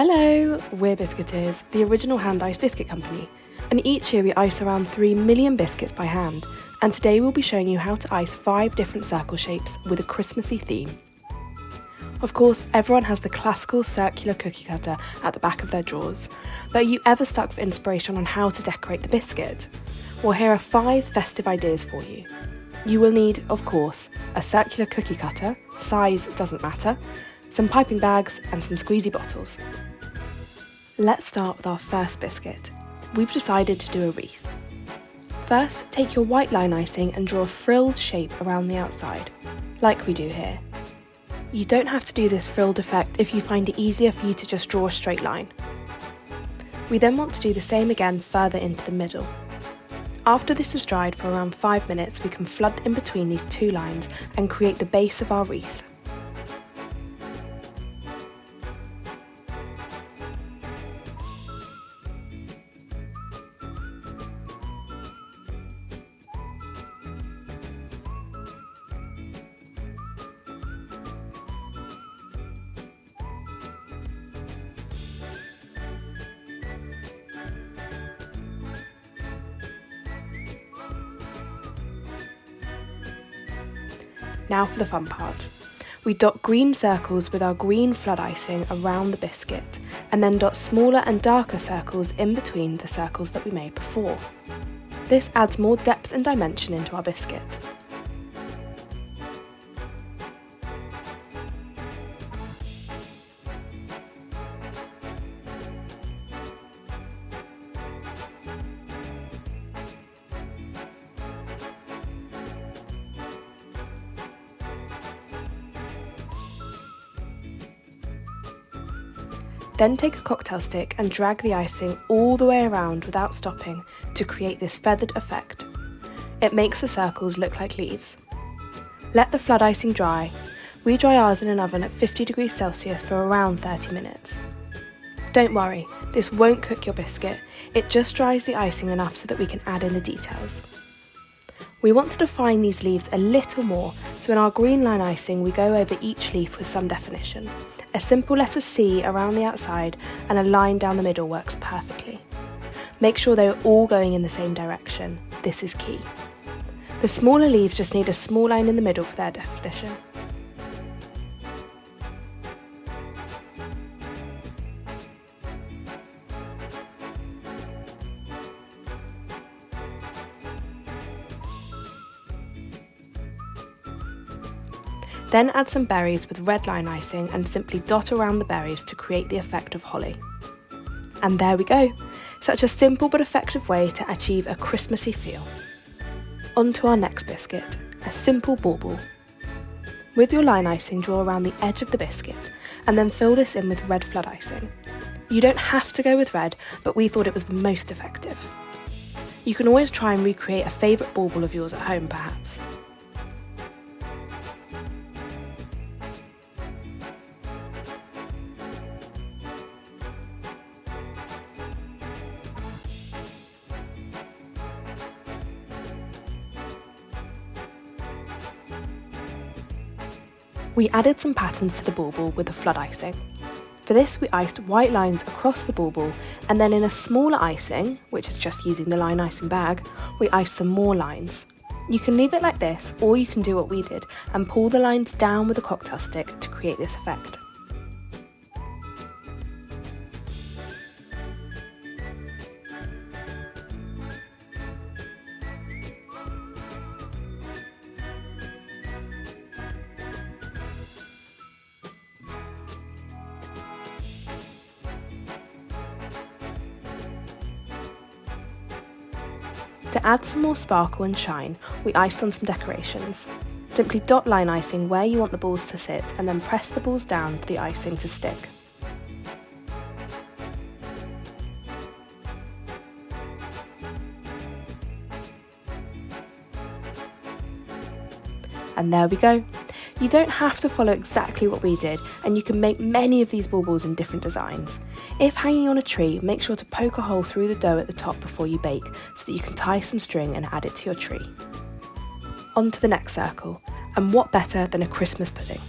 Hello, we're Biscuiteers, the original hand-iced biscuit company, and each year we ice around 3 million biscuits by hand, and today we'll be showing you how to ice 5 different circle shapes with a Christmassy theme. Of course, everyone has the classical circular cookie cutter at the back of their drawers, but are you ever stuck for inspiration on how to decorate the biscuit? Well, here are 5 festive ideas for you. You will need, of course, a circular cookie cutter, size doesn't matter, some piping bags and some squeezy bottles. Let's start with our first biscuit. We've decided to do a wreath. First, take your white line icing and draw a frilled shape around the outside, like we do here. You don't have to do this frilled effect if you find it easier for you to just draw a straight line. We then want to do the same again further into the middle. After this has dried for around 5 minutes, we can flood in between these 2 lines and create the base of our wreath. Now for the fun part. We dot green circles with our green flood icing around the biscuit, and then dot smaller and darker circles in between the circles that we made before. This adds more depth and dimension into our biscuit. Then take a cocktail stick and drag the icing all the way around without stopping to create this feathered effect. It makes the circles look like leaves. Let the flood icing dry. We dry ours in an oven at 50 degrees Celsius for around 30 minutes. Don't worry, this won't cook your biscuit, it just dries the icing enough so that we can add in the details. We want to define these leaves a little more, so in our green line icing we go over each leaf with some definition. A simple letter C around the outside and a line down the middle works perfectly. Make sure they are all going in the same direction, this is key. The smaller leaves just need a small line in the middle for their definition. Then add some berries with red line icing and simply dot around the berries to create the effect of holly. And there we go! Such a simple but effective way to achieve a Christmassy feel. On to our next biscuit, a simple bauble. With your line icing, draw around the edge of the biscuit and then fill this in with red flood icing. You don't have to go with red, but we thought it was the most effective. You can always try and recreate a favourite bauble of yours at home perhaps. We added some patterns to the bauble with the flood icing. For this we iced white lines across the bauble, and then in a smaller icing, which is just using the line icing bag, we iced some more lines. You can leave it like this, or you can do what we did and pull the lines down with a cocktail stick to create this effect. To add some more sparkle and shine, we iced on some decorations. Simply dot line icing where you want the balls to sit and then press the balls down for the icing to stick. And there we go. You don't have to follow exactly what we did, and you can make many of these baubles in different designs. If hanging on a tree, make sure to poke a hole through the dough at the top before you bake so that you can tie some string and add it to your tree. On to the next circle, and what better than a Christmas pudding?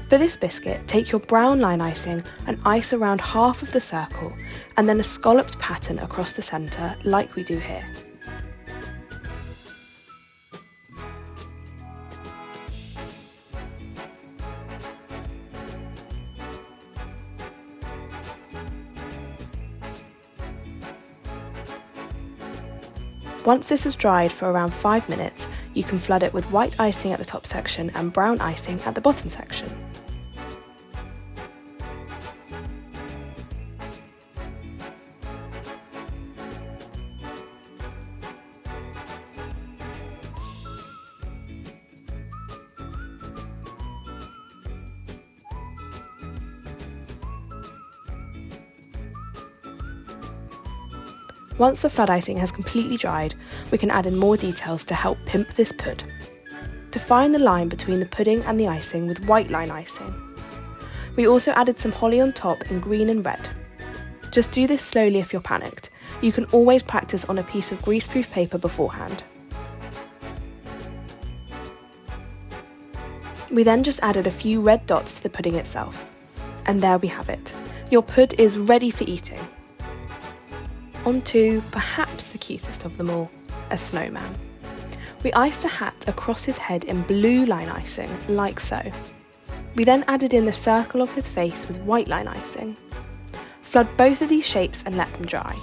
For this biscuit, take your brown line icing and ice around half of the circle and then a scalloped pattern across the centre like we do here. Once this has dried for around 5 minutes, you can flood it with white icing at the top section and brown icing at the bottom section. Once the flood icing has completely dried, we can add in more details to help pimp this pud. Define the line between the pudding and the icing with white line icing. We also added some holly on top in green and red. Just do this slowly if you're panicked. You can always practice on a piece of greaseproof paper beforehand. We then just added a few red dots to the pudding itself. And there we have it. Your pud is ready for eating. On to perhaps the cutest of them all, a snowman. We iced a hat across his head in blue line icing, like so. We then added in the circle of his face with white line icing. Flood both of these shapes and let them dry.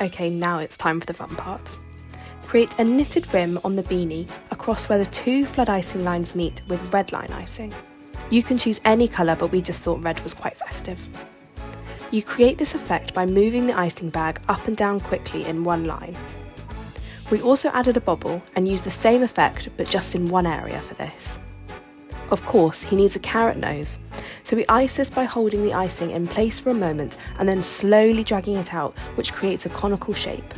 Okay, now it's time for the fun part. Create a knitted rim on the beanie across where the two flood icing lines meet with red line icing. You can choose any colour, but we just thought red was quite festive. You create this effect by moving the icing bag up and down quickly in one line. We also added a bobble and used the same effect but just in one area for this. Of course, he needs a carrot nose, so we ice this by holding the icing in place for a moment and then slowly dragging it out, which creates a conical shape.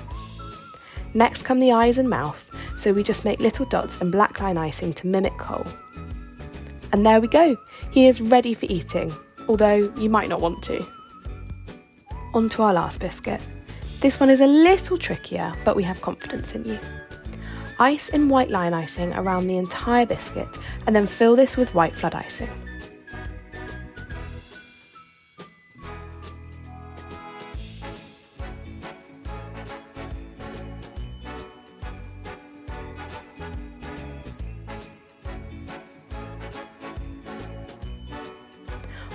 Next come the eyes and mouth, so we just make little dots and black line icing to mimic coal. And there we go, he is ready for eating, although you might not want to. On to our last biscuit. This one is a little trickier, but we have confidence in you. Ice in white line icing around the entire biscuit and then fill this with white flood icing.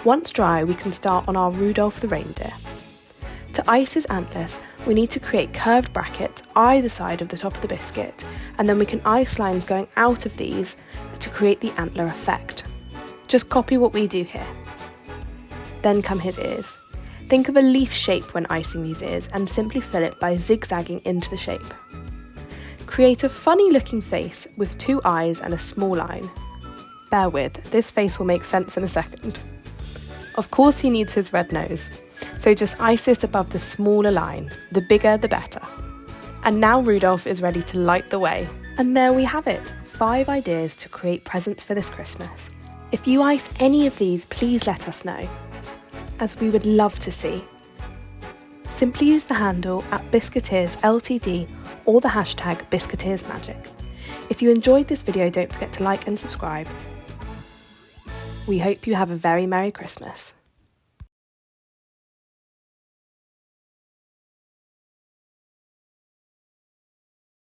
Once dry, we can start on our Rudolph the reindeer. To ice his antlers, we need to create curved brackets either side of the top of the biscuit, and then we can ice lines going out of these to create the antler effect. Just copy what we do here. Then come his ears. Think of a leaf shape when icing these ears and simply fill it by zigzagging into the shape. Create a funny looking face with two eyes and a small line. Bear with, this face will make sense in a second. Of course he needs his red nose, so just ice this above the smaller line, the bigger the better. And now Rudolph is ready to light the way. And there we have it, 5 ideas to create presents for this Christmas. If you ice any of these, please let us know, as we would love to see. Simply use the handle @Biscuiteers Ltd or the hashtag BiscuiteersMagic. If you enjoyed this video, don't forget to like and subscribe. We hope you have a very Merry Christmas.